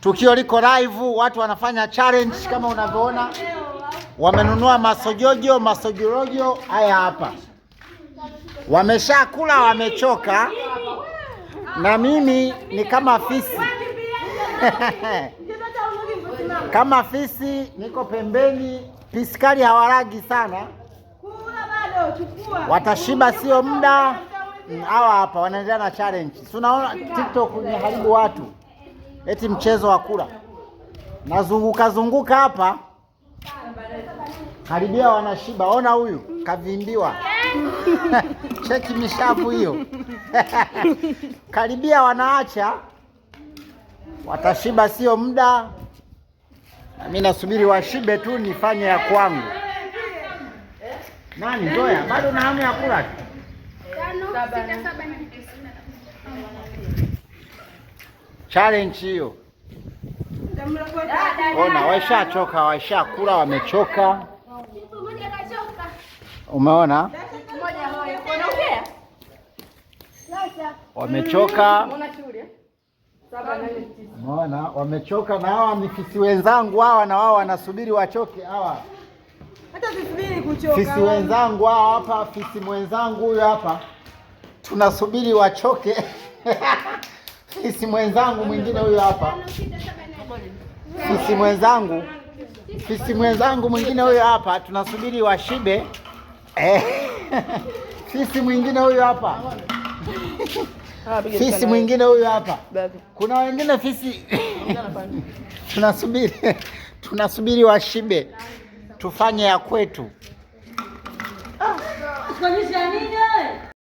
Tukio liko live, watu wanafanya challenge kama unavyoona. Wamenunua masojorojo haya hapa. Wameshakula, wamechoka. Na mimi ni kama fisi. Kama fisi niko pembeni, piskali hawaragi sana. Watashiba sio muda. Hawa hapa wanaendelea na challenge. Si unaona TikTok ni haribu watu. Eti mchezo wa kula. Nazunguka hapa. Karibia wanashiba. Ona huyu kavimbiwa. Cheki mishavu hiyo. Karibia wanaacha. Watashiba sio muda. Mimi nasubiri washibe tu nifanye ya kwangu. Nani Zoya? Bado na hamu ya kula tu. Challenge hiyo. Ona waishachoka, waishakula, wamechoka. Umeona? Wamechoka. Umeona? Wamechoka na hawa ni fisi wenzangu hawa, na wao wanasubiri wachoke hawa. Hata sisubiri kuchoka. Fisi wenzangu hawa hapa, fisi mwenzangu huyu hapa. Tunasubiri wachoke. Fisi mwenzangu mwingine huyu hapa. Fisi mwenzangu mwingine huyu hapa, tunasubiri washibe. Fisi mwingine huyu hapa. Fisi mwingine huyu hapa. Kuna wengine fisi. Tunasubiri washibe. Tufanye ya kwetu.